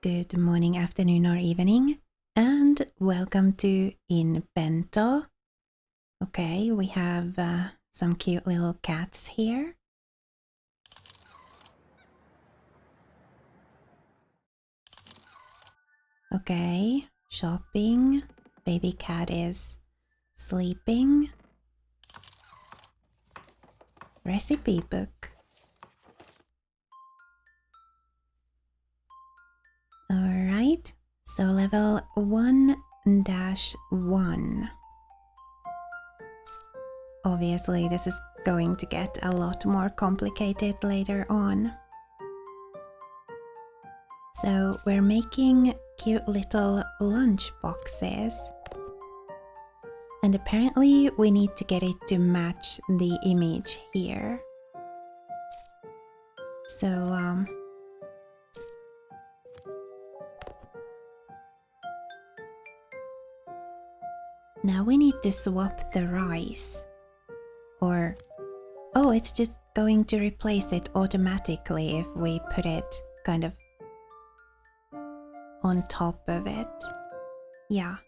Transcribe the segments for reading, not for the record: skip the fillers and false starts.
Good morning, afternoon, or evening, and welcome to inbento. Okay, we have some cute little cats here. Okay, shopping. Baby cat is sleeping. Recipe book. Alright, so level 1-1. Obviously, this is going to get a lot more complicated later on. So we're making cute little lunch boxes. And apparently we need to get it to match the image here. So now we need to swap the rice. Or, oh, it's just going to replace it automatically if we put it kind of on top of it. Yeah.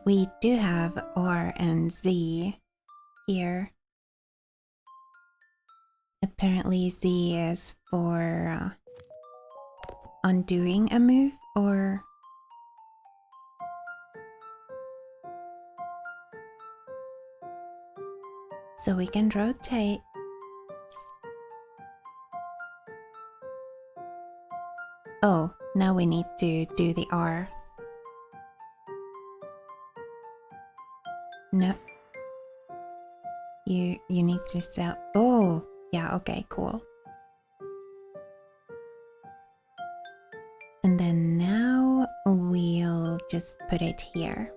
We do have R and Z here. Apparently Z is for undoing a move, or so we can rotate. Oh, now we need to do the R. No. You need to sell. Oh, yeah, okay, cool. And then now we'll just put it here.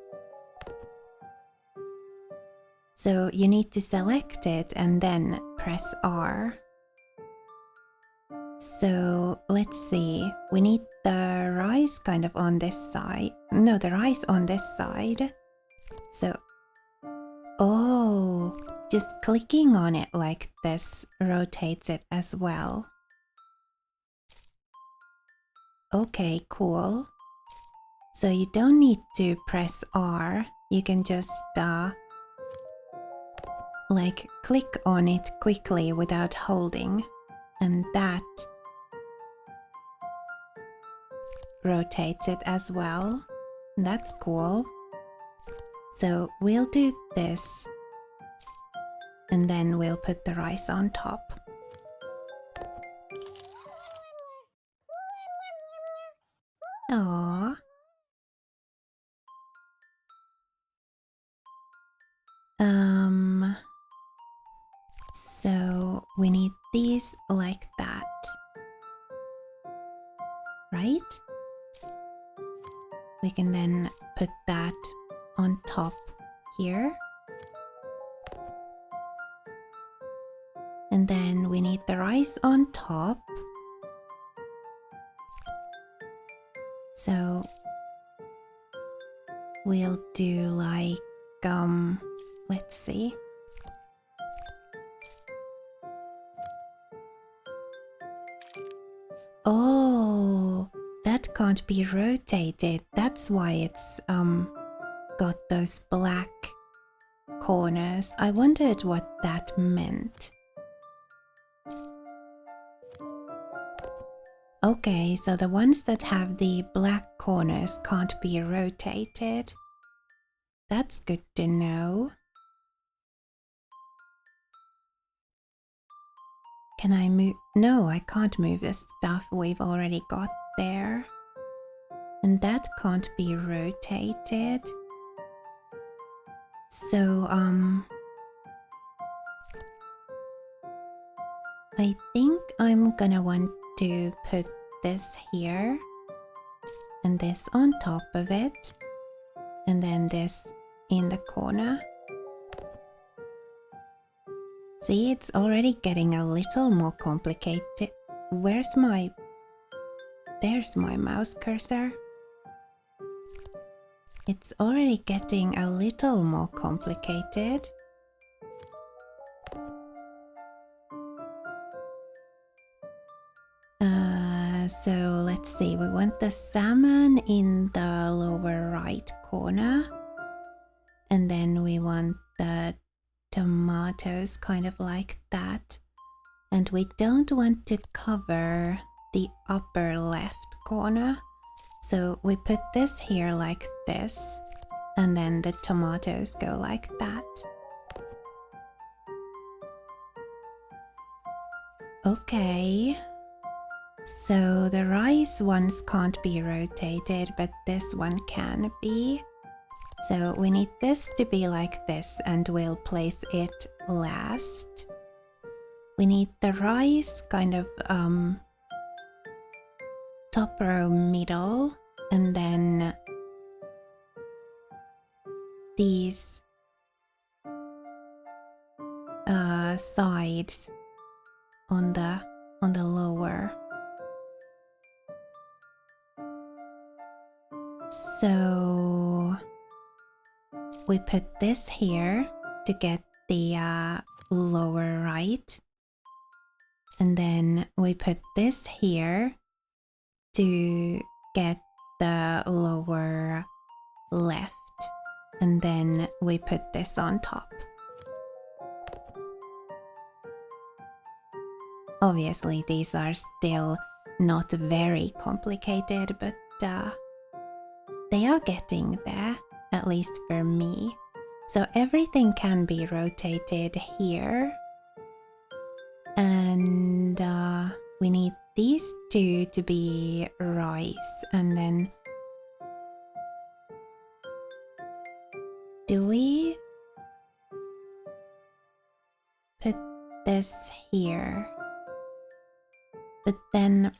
So you need to select it and then press R. So let's see, we need the rice kind of on this side. No, the rice on this side. So, oh, just clicking on it like this rotates it as well. Okay, cool. So you don't need to press R, you can just like click on it quickly without holding, and that rotates it as well. That's cool. So we'll do this and then we'll put the rice on top. Aww. So we need these like that, right? We can then put that on top here. And then we need the rice on top. So we'll do like, let's see. Oh, that can't be rotated. That's why it's got those black corners. I wondered what that meant. Okay, so the ones that have the black corners can't be rotated. That's good to know. Can I move? No, I can't move the stuff we've already got there. And that can't be rotated. So, I think I'm gonna want to put this here and this on top of it, and then this in the corner. See, it's already getting a little more complicated. There's my mouse cursor. It's already getting a little more complicated. So let's see, we want the salmon in the lower right corner. And then we want the tomatoes kind of like that. And we don't want to cover the upper left corner. So we put this here like this. And then the tomatoes go like that. Okay. So the rice ones can't be rotated, but this one can be. So we need this to be like this and we'll place it last. We need the rice kind of top row middle and then these sides on the lower. So we put this here to get the lower right. And then we put this here to get the lower left. And then we put this on top. Obviously, these are still not very complicated, but they are getting there, at least for me. So everything can be rotated here. And we need these two to be rice. And then do we put this here? But then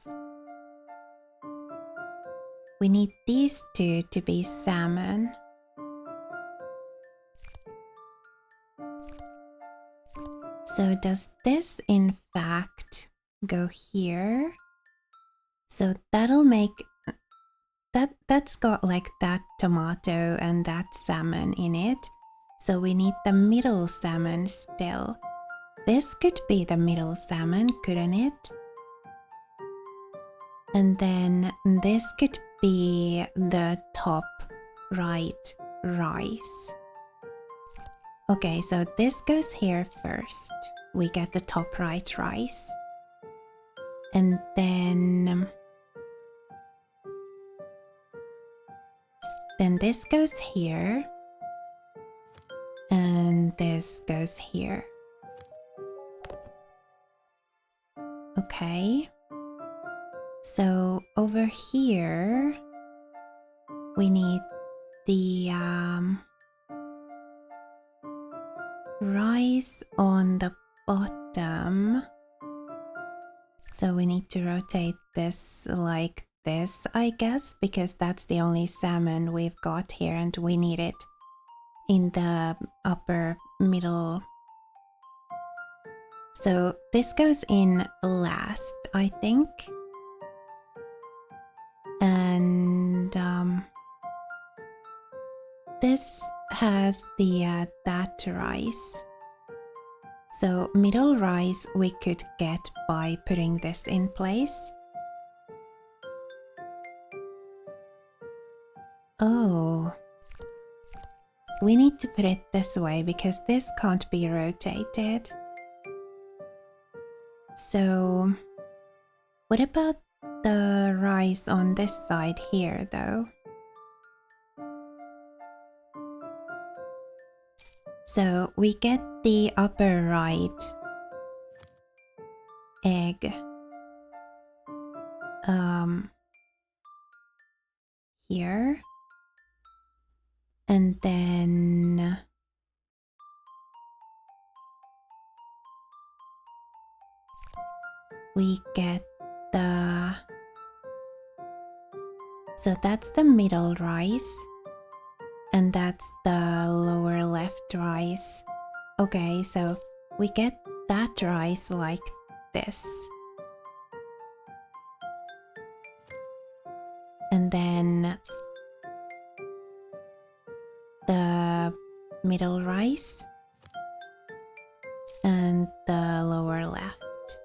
we need these two to be salmon. So does this in fact go here? So that'll make that's got like that tomato and that salmon in it. So we need the middle salmon still. This could be the middle salmon, couldn't it? And then this could be the top right rice. Okay, so this goes here first. We get the top right rice. And then this goes here. And this goes here. Okay. So over here, we need the rice on the bottom. So we need to rotate this like this, I guess, because that's the only salmon we've got here and we need it in the upper middle. So this goes in last, I think. And this has the that rice. So middle rice we could get by putting this in place. Oh, we need to put it this way because this can't be rotated. So what about the rice on this side here though? So we get the upper right egg here. And then we get the... So that's the middle rice. And that's the lower left rice. Okay, so we get that rice like this. And then the middle rice and the lower left.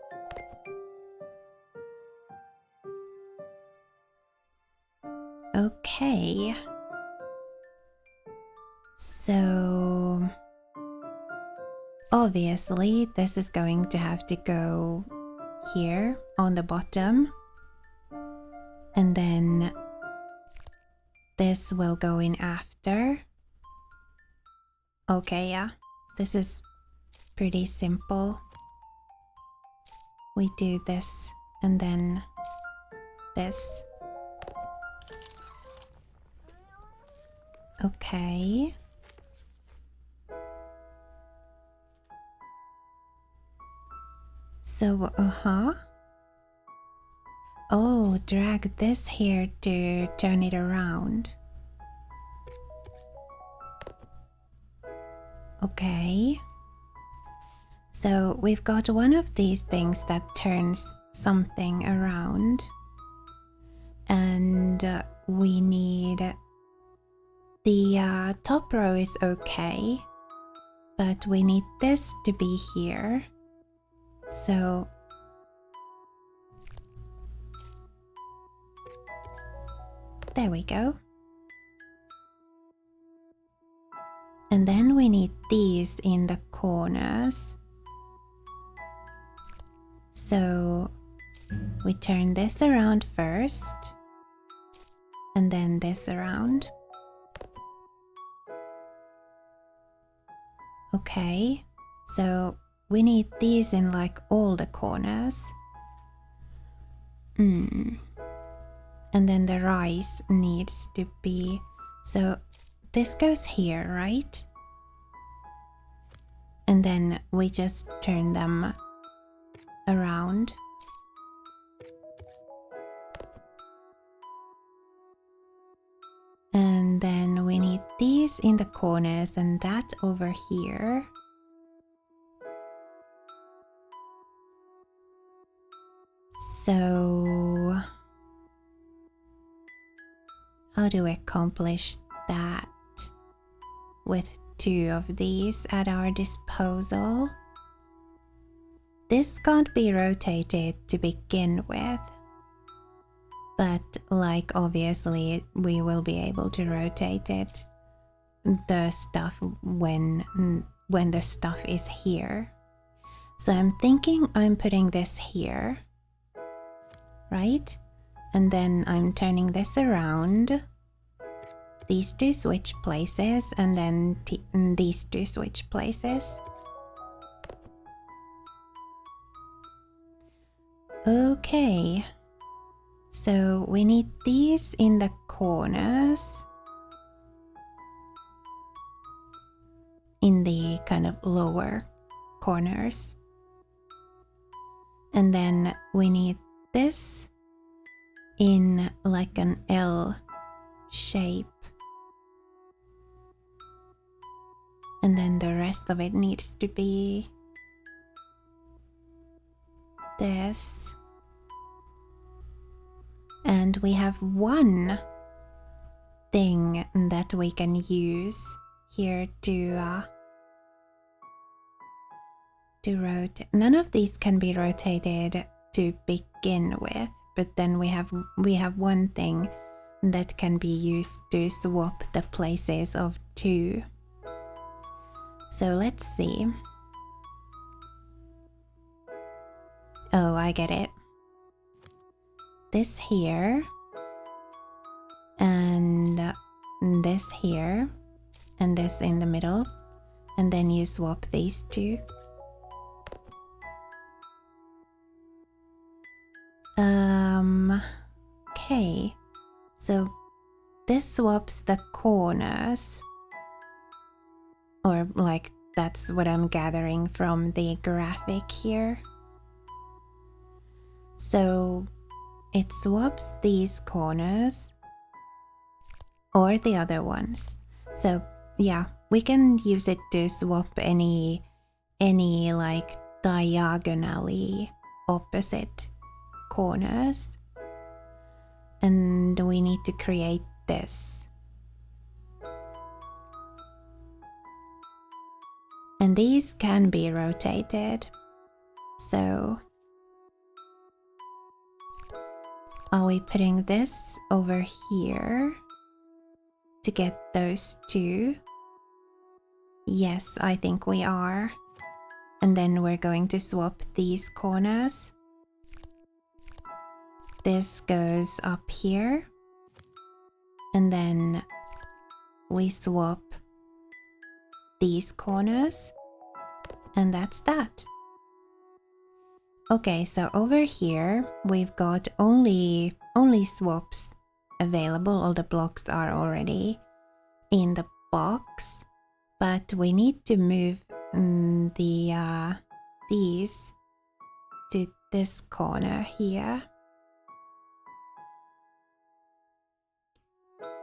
Okay. So obviously this is going to have to go here on the bottom. And then this will go in after. Okay, yeah. This is pretty simple. We do this and then this. Okay. So, Oh, drag this here to turn it around. Okay. So we've got one of these things that turns something around. And we need... The top row is okay. But we need this to be here. So... There we go. And then we need these in the corners. So we turn this around first. And then this around. Okay, so we need these in like all the corners. And then the rice needs to be... So this goes here, right? And then we just turn them around. And then we need these in the corners and that over here. So... How do we accomplish that with two of these at our disposal? This can't be rotated to begin with, but like obviously we will be able to rotate it, the stuff when the stuff is here. So I'm thinking I'm putting this here, right? And then I'm turning this around. These two switch places and then these two switch places. Okay. So we need these in the corners. In the kind of lower corners. And then we need this in like an L shape. And then the rest of it needs to be this. And we have one thing that we can use here to rotate. None of these can be rotated to begin with, but then we have one thing that can be used to swap the places of two. So let's see. Oh, I get it. This here and this here and this in the middle, and then you swap these two. Okay, so this swaps the corners, or like that's what I'm gathering from the graphic here. So it swaps these corners or the other ones. So yeah, we can use it to swap any like diagonally opposite corners. And we need to create this. And these can be rotated. So Are we putting this over here to get those two? Yes, I think we are. And then we're going to swap these corners. This goes up here. And then we swap these corners. And that's that. Okay, so over here we've got only swaps available. All the blocks are already in the box, but we need to move these to this corner here.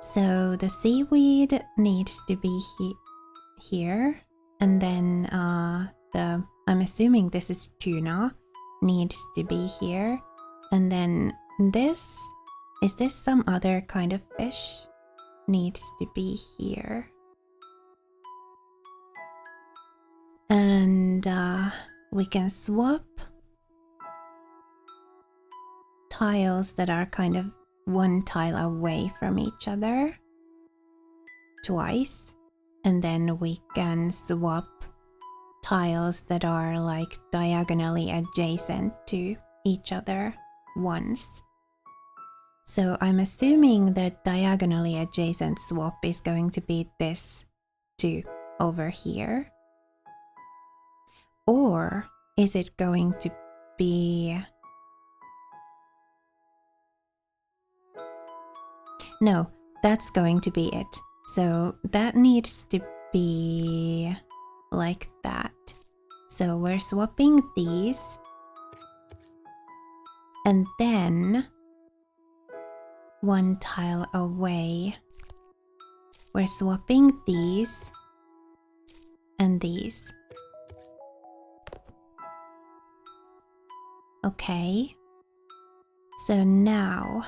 So the seaweed needs to be here, and then I'm assuming this is tuna, needs to be here, and then this, is this some other kind of fish? Needs to be here. And we can swap tiles that are kind of one tile away from each other twice, and then we can swap tiles that are like diagonally adjacent to each other once. So I'm assuming that diagonally adjacent swap is going to be this two over here. Or is it going to be... No, that's going to be it. So that needs to be like that. So we're swapping these. And then one tile away, we're swapping these and these. Okay. So now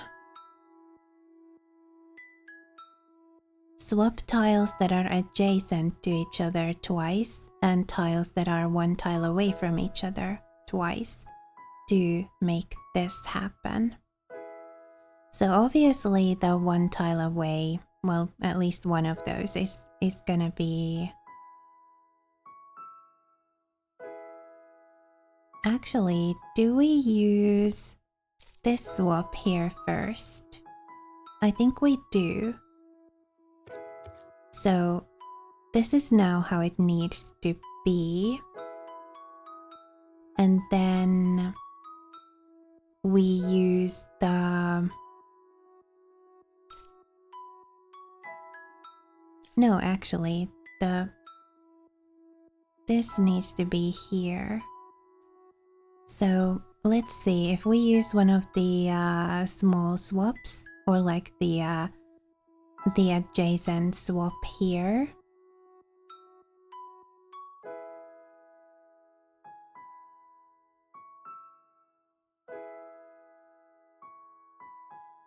swap tiles that are adjacent to each other twice and tiles that are one tile away from each other twice to make this happen. So obviously the one tile away, well, at least one of those is gonna be... Actually, do we use this swap here first? I think we do. So this is now how it needs to be. And then we use the... No, actually, this needs to be here. So let's see if we use one of the small swaps, or like the adjacent swap here.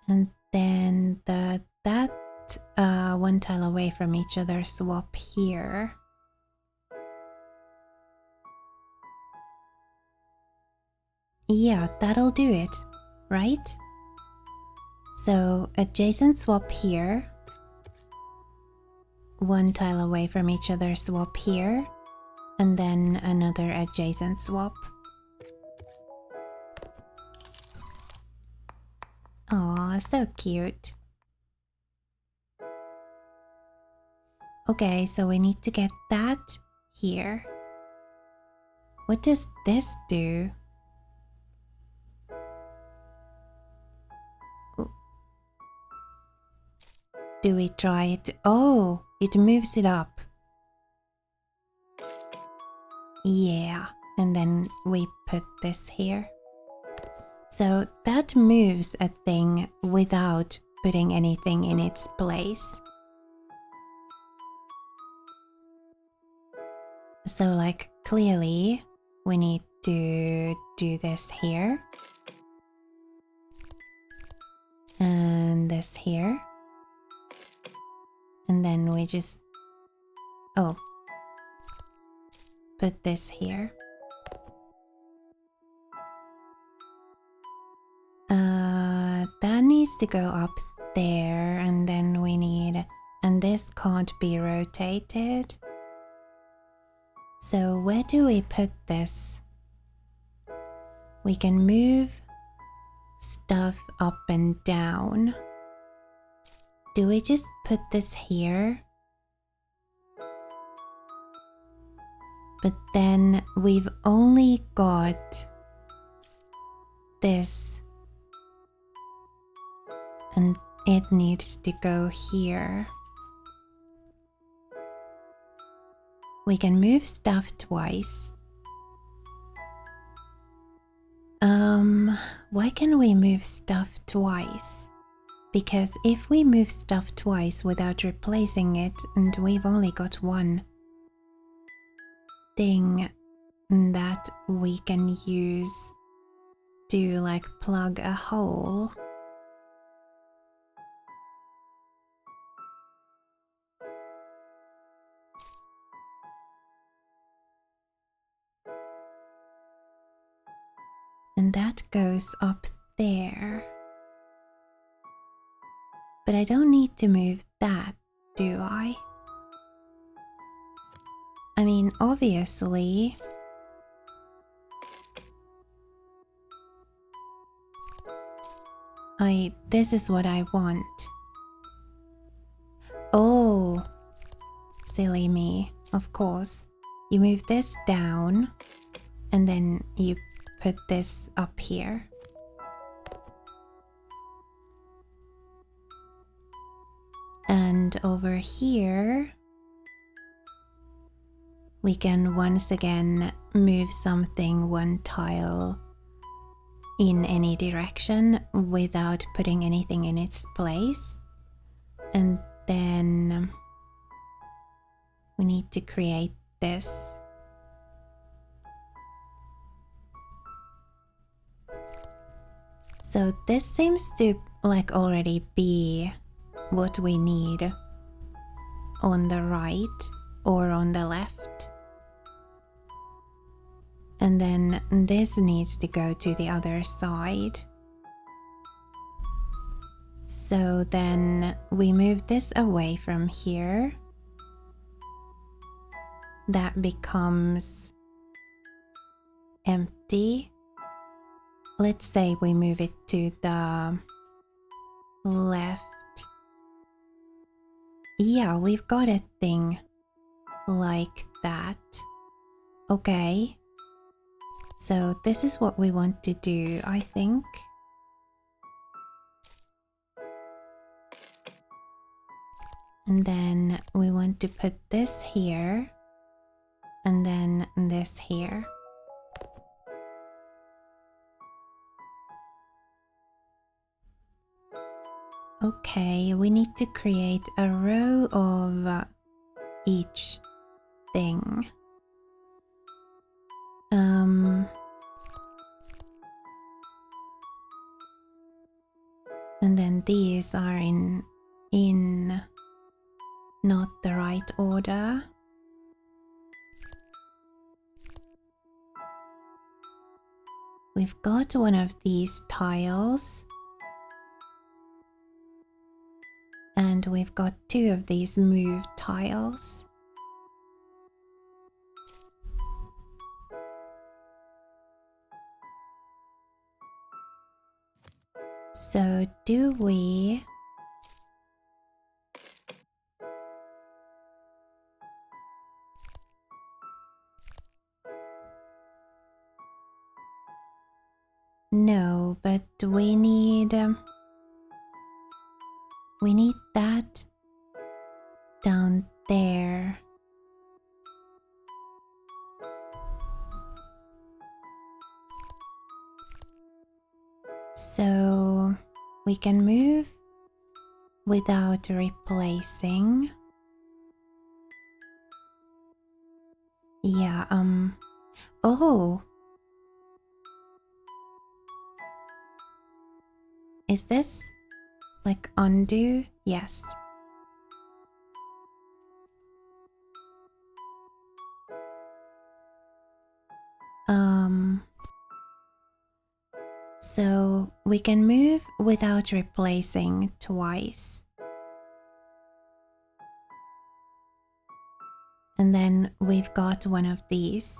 And then that one tile away from each other swap here. Yeah, that'll do it, right? So adjacent swap here, one tile away from each other swap here, and then another adjacent swap. Aw, so cute. Okay, so we need to get that here. What does this do? Do we try it? Oh, it moves it up. Yeah, and then we put this here. So that moves a thing without putting anything in its place. So like clearly we need to do this here. And this here. And then we just, oh, put this here. needs to go up there, and then we need, and this can't be rotated. So where do we put this? We can move stuff up and down. Do we just put this here? But then we've only got this, and it needs to go here. We can move stuff twice. Why can we move stuff twice? Because if we move stuff twice without replacing it, and we've only got one thing that we can use to like plug a hole. And that goes up there. But I don't need to move that, do I? I mean, obviously, this is what I want. Oh, silly me, of course. You move this down, and then you put this up here. And over here, we can once again move something one tile in any direction without putting anything in its place. And then we need to create this. So this seems to like already be what we need on the right or on the left. And then this needs to go to the other side. So then we move this away from here. That becomes empty. Let's say we move it to the left. Yeah, we've got a thing like that. Okay. So this is what we want to do, I think. And then we want to put this here, and then this here. Okay, we need to create a row of each thing. And then these are in not the right order. We've got one of these tiles. And we've got two of these moved tiles. So do we... No, but we need that down there. So we can move without replacing. Yeah, oh. Is this like undo? Yes. So we can move without replacing twice. And then we've got one of these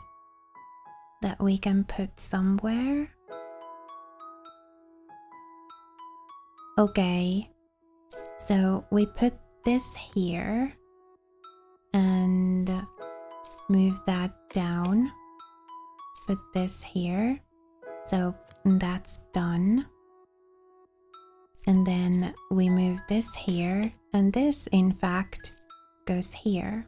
that we can put somewhere. Okay, so we put this here and move that down. Put this here. So that's done. And then we move this here, and this in fact goes here.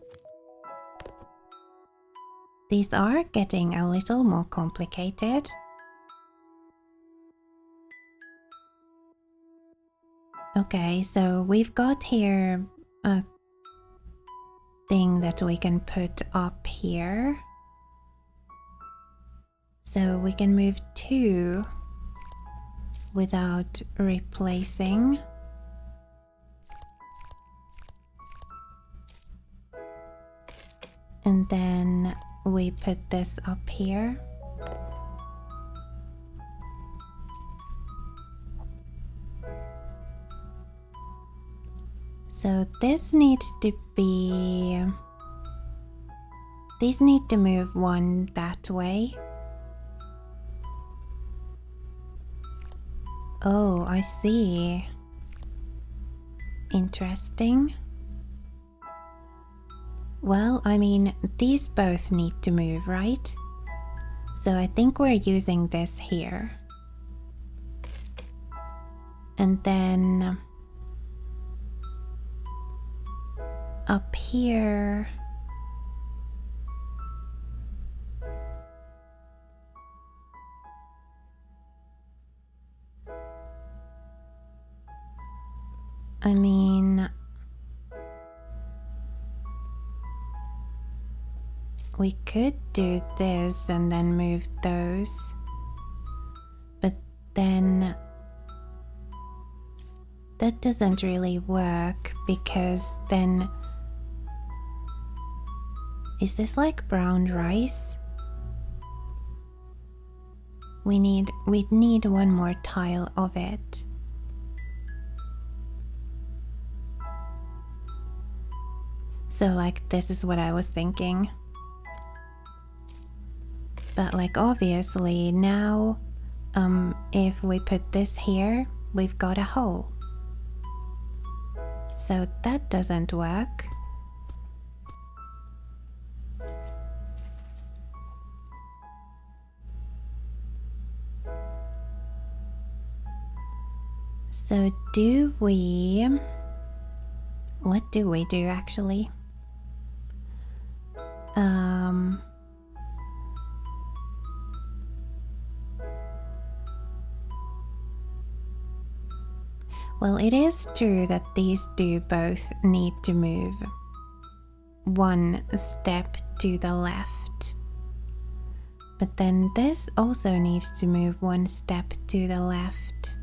These are getting a little more complicated. Okay, so we've got here a thing that we can put up here. So we can move 2 without replacing. And then we put this up here. So this needs to be... These need to move 1 that way. Oh, I see. Interesting. Well, I mean, these both need to move, right? So I think we're using this here. And then up here, I mean, we could do this and then move those, but then that doesn't really work because then, is this like brown rice? We'd need 1 more tile of it. So like this is what I was thinking. But like obviously now, if we put this here, we've got a hole. So that doesn't work. So what do we do actually? Well, it is true that these do both need to move 1 step to the left. But then this also needs to move 1 step to the left.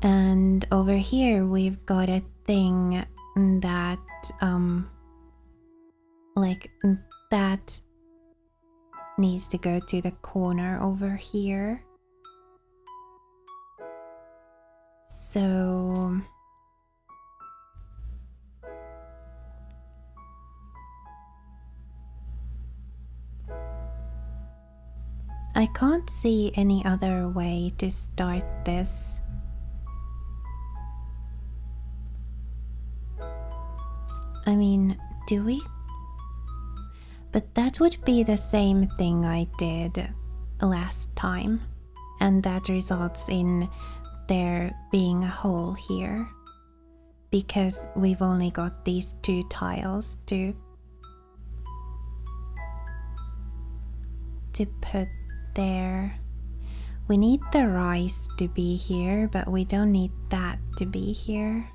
And over here we've got a thing that like that needs to go to the corner over here. So I can't see any other way to start this. I mean, do we? But that would be the same thing I did last time, and that results in there being a hole here because we've only got these 2 tiles to put there. We need the rice to be here, but we don't need that to be here.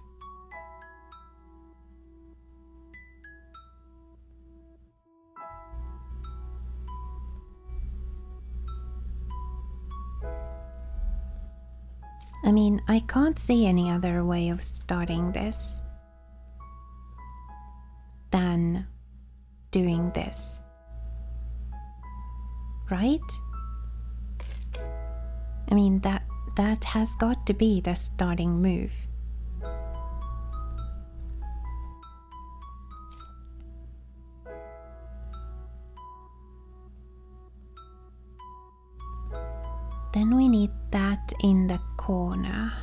I mean, I can't see any other way of starting this than doing this, right? I mean, that has got to be the starting move. Then we need that in the corner.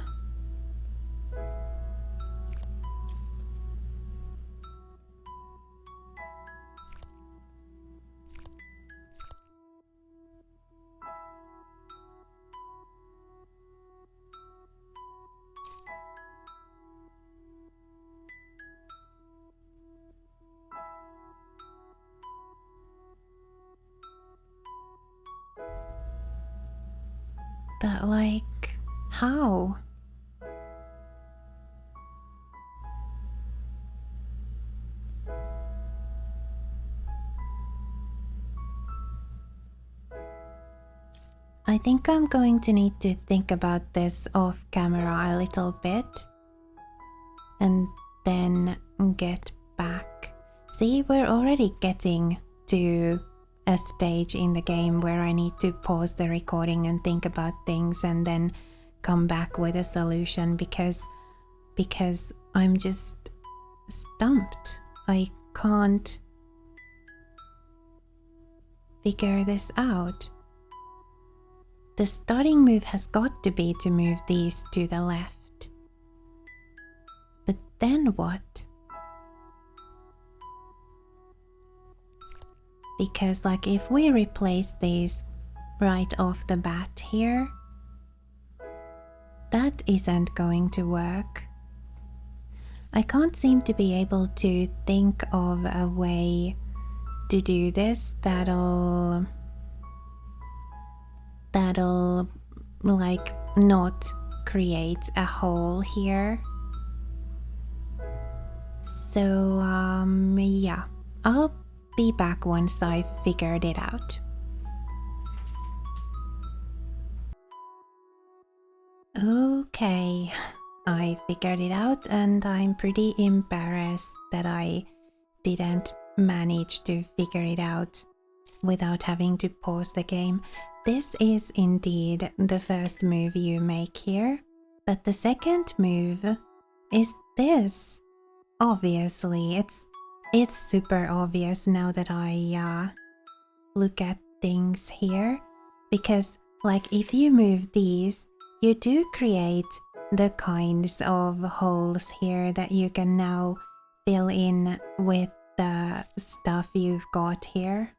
But like, how? I think I'm going to need to think about this off camera a little bit and then get back. See, we're already getting to a stage in the game where I need to pause the recording and think about things and then come back with a solution because I'm just stumped. I can't figure this out. The starting move has got to be to move these to the left. But then what? Because like if we replace these right off the bat here, that isn't going to work. I can't seem to be able to think of a way to do this that'll like not create a hole here. So yeah, I'll be back once I've figured it out. Okay, I figured it out and I'm pretty embarrassed that I didn't manage to figure it out without having to pause the game. This is indeed the first move you make here, but the second move is this. Obviously, it's super obvious now that I look at things here, because like if you move these, you do create the kinds of holes here that you can now fill in with the stuff you've got here.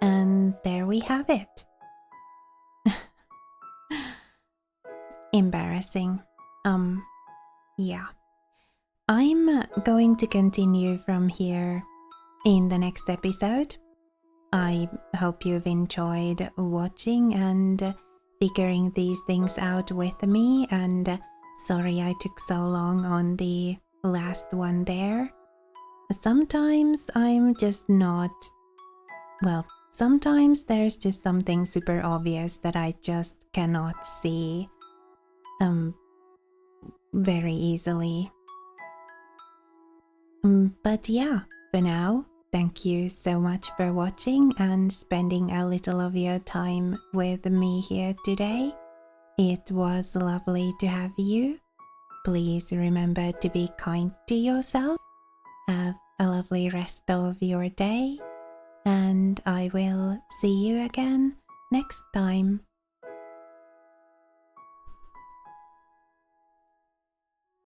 And there we have it. Embarrassing. Yeah. I'm going to continue from here in the next episode. I hope you've enjoyed watching and figuring these things out with me, and sorry I took so long on the last one there. Sometimes I'm just not, well, sometimes there's just something super obvious that I just cannot see very easily. But yeah, for now, thank you so much for watching and spending a little of your time with me here today. It was lovely to have you. Please remember to be kind to yourself. Have a lovely rest of your day, and I will see you again next time.